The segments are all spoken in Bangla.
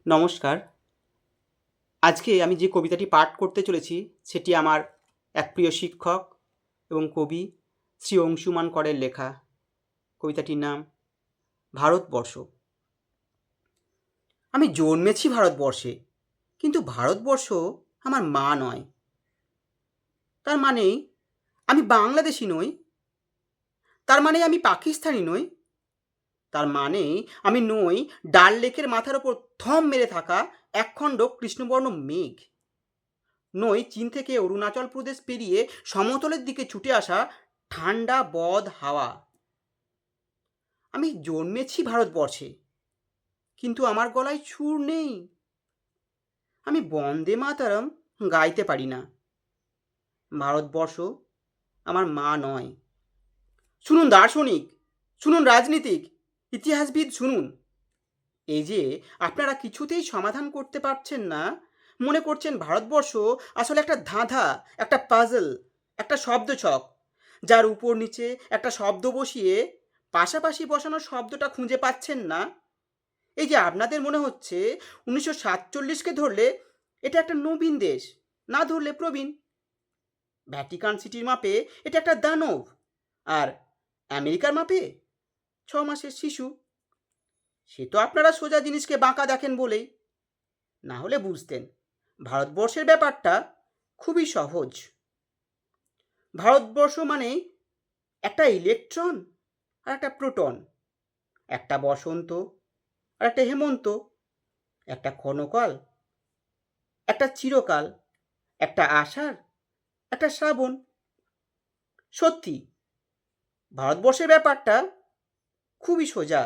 নমস্কার। আজকে আমি যে কবিতাটি পাঠ করতে চলেছি সেটি আমার এক প্রিয় শিক্ষক এবং কবি শ্রী অংশুমান করের লেখা। কবিতাটির নাম ভারতবর্ষ। আমি জন্মেছি ভারতবর্ষে, কিন্তু ভারতবর্ষ আমার মা নয়। তার মানে আমি বাংলাদেশি নই, তার মানে আমি পাকিস্তানি নই, তার মানে আমি নই ডাল লেকের মাথার ওপর থম মেরে থাকা একখণ্ড কৃষ্ণবর্ণ মেঘ, নই চীন থেকে অরুণাচল প্রদেশ পেরিয়ে সমতলের দিকে ছুটে আসা ঠান্ডা বদ হাওয়া। আমি জন্মেছি ভারতবর্ষে, কিন্তু আমার গলায় সুর নেই। আমি বন্দে মাতরম গাইতে পারি না। ভারতবর্ষ আমার মা নয়। শুনুন দার্শনিক, শুনুন রাজনীতিক, ইতিহাসবিদ শুনুন। এই যে আপনারা কিছুতেই সমাধান করতে পারছেন না, মনে করছেন ভারতবর্ষ আসলে একটা ধাঁধা, একটা পাজল, একটা শব্দছক, যার উপর নিচে একটা শব্দ বসিয়ে পাশাপাশি বসানো শব্দটা খুঁজে পাচ্ছেন না। এই যে আপনাদের মনে হচ্ছে 1947কে ধরলে এটা একটা নবীন দেশ, না ধরলে প্রবীণ। ভ্যাটিকান সিটির মাপে এটা একটা দানব, আর আমেরিকার মাপে 6 মাসের শিশু। সে তো আপনারা সোজা জিনিসকে বাঁকা দেখেন বলেই, না হলে বুঝতেন ভারতবর্ষের ব্যাপারটা খুবই সহজ। ভারতবর্ষ মানে একটা ইলেকট্রন আর একটা প্রোটন, একটা বসন্ত আর একটা হেমন্ত, একটা ক্ষণকাল, একটা চিরকাল, একটা আষাঢ়, একটা শ্রাবণ। সত্যি ভারতবর্ষের ব্যাপারটা খুবই সোজা।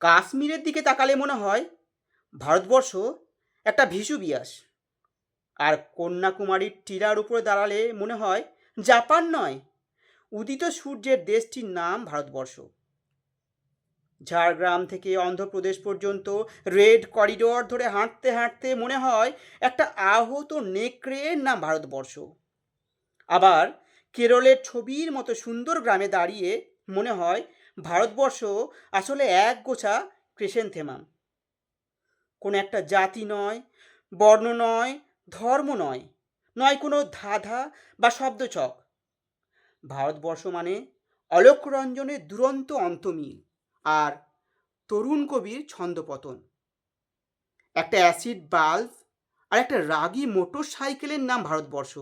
কাশ্মীরের দিকে তাকালে মনে হয় ভারতবর্ষ একটা ভিসুবিয়াস, আর কন্যাকুমারীর টিলার উপরে দাঁড়ালে মনে হয় জাপান নয়, উদিত সূর্যের দেশটির নাম ভারতবর্ষ। ঝাড়গ্রাম থেকে অন্ধ্রপ্রদেশ পর্যন্ত রেড করিডোর ধরে হাঁটতে হাঁটতে মনে হয় একটা আহত নেকড়ের নাম ভারতবর্ষ। আবার কেরলের ছবির মতো সুন্দর গ্রামে দাঁড়িয়ে মনে হয় ভারতবর্ষ আসলে এক গোছা ক্রিসেন্থেমাম। কোনো একটা জাতি নয়, বর্ণ নয়, ধর্ম নয়, নয় কোনো ধাঁধা বা শব্দছক। ভারতবর্ষ মানে অলোক রঞ্জনের দুরন্ত অন্তমিল আর তরুণ কবির ছন্দপতন। একটা অ্যাসিড বাল্ব আর একটা রাগী মোটর সাইকেলের নাম ভারতবর্ষ।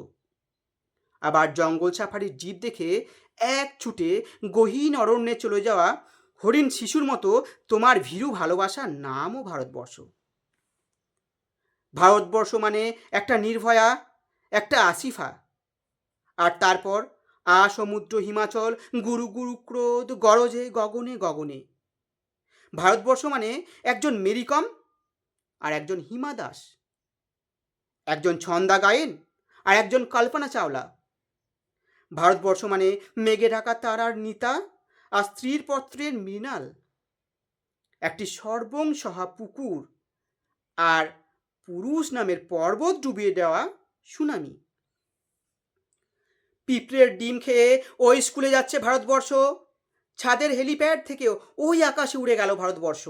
আবার জঙ্গল সাফারির জিপ দেখে এক ছুটে গহীন অরণ্যে চলে যাওয়া হরিণ শিশুর মতো তোমার ভীরু ভালোবাসার নামও ভারতবর্ষ। ভারতবর্ষ মানে একটা নির্ভয়া, একটা আসিফা, আর তারপর সমুদ্র হিমাচল গুরু গুরু ক্রোধ গরজে গগনে গগনে। ভারতবর্ষ মানে একজন মেরিকম আর একজন হিমা দাস, একজন ছন্দা গায়েন আর একজন কল্পনা চাওলা। ভারতবর্ষ মানে মেঘে ঢাকা তারার নিতা আর স্ত্রীর পত্রের মৃণাল, একটি সর্বংসহা পুকুর আর পুরুষ নামের পর্বত ডুবিয়ে দেওয়া সুনামি। পিঁপড়ের ডিম খেয়ে ওই স্কুলে যাচ্ছে ভারতবর্ষ, ছাদের হেলিপ্যাড থেকেও ওই আকাশে উড়ে গেল ভারতবর্ষ।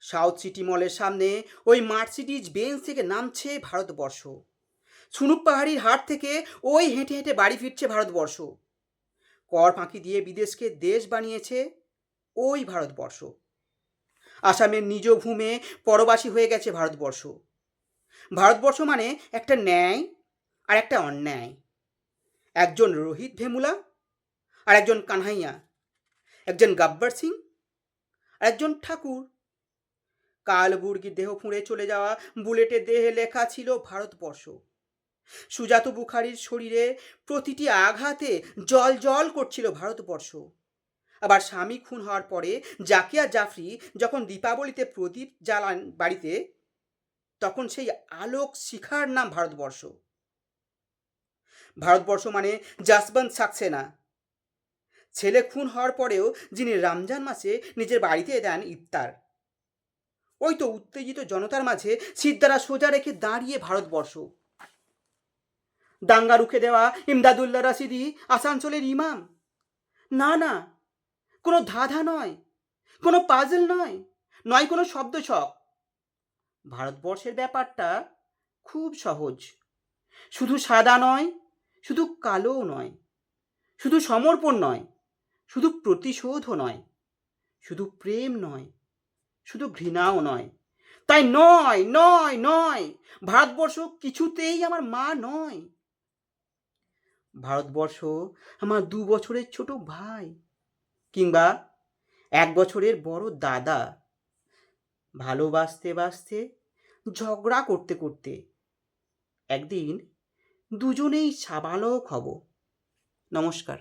সাউথ সিটি মলের সামনে ওই মার্সিডিজ বেঞ্চ থেকে নামছে ভারতবর্ষ। সুনুক পাহাড়ির হাট থেকে ওই হেঁটে হেঁটে বাড়ি ফিরছে ভারতবর্ষ। কর ফাঁকি দিয়ে বিদেশকে দেশ বানিয়েছে ওই ভারতবর্ষ। আসামের নিজ ভূমে পরবাসী হয়ে গেছে ভারতবর্ষ। ভারতবর্ষ মানে একটা ন্যায় আর একটা অন্যায়, একজন রোহিত ভেমুলা আর একজন কানহাইয়া, একজন গব্বর সিং আর একজন ঠাকুর। কালবুর্গির দেহ ফুঁড়ে চলে যাওয়া বুলেটের দেহে লেখা ছিল ভারতবর্ষ। সুজাত বুখারির শরীরে প্রতিটি আঘাতে জল জল করছিল ভারতবর্ষ। আবার স্বামী খুন হওয়ার পরে জাকিয়া জাফরি যখন দীপাবলিতে প্রদীপ জ্বালান বাড়িতে, তখন সেই আলোক শিখার নাম ভারতবর্ষ। ভারতবর্ষ মানে জাসবন্ত সাক্সেনা, ছেলে খুন হওয়ার পরেও যিনি রমজান মাসে নিজের বাড়িতে দেন ইফতার। ওই তো উত্তেজিত জনতার মাঝে সিদ্ধারা সোজা রেখে দাঁড়িয়ে ভারতবর্ষ। দাঙ্গা রুখে দেওয়া ইমদাদুল্লাহ রাশিদি আসানসোলের ইমাম। না না, কোনো ধাঁধা নয়, কোনো পাজল নয়, নয় কোনো শব্দ ছক। ভারতবর্ষের ব্যাপারটা খুব সহজ। শুধু সাদা নয়, শুধু কালোও নয়, শুধু সমর্পণ নয়, শুধু প্রতিশোধও নয়, শুধু প্রেম নয়, শুধু ঘৃণাও নয়। তাই নয় নয় নয়, ভারতবর্ষ কিছুতেই আমার মা নয়। ভারতবর্ষ আমার 2 বছরের ছোট ভাই, কিংবা 1 বছরের বড় দাদা। ভালোবাসতে বাসতে, ঝগড়া করতে করতে একদিন দুজনেই সাবালক হব। নমস্কার।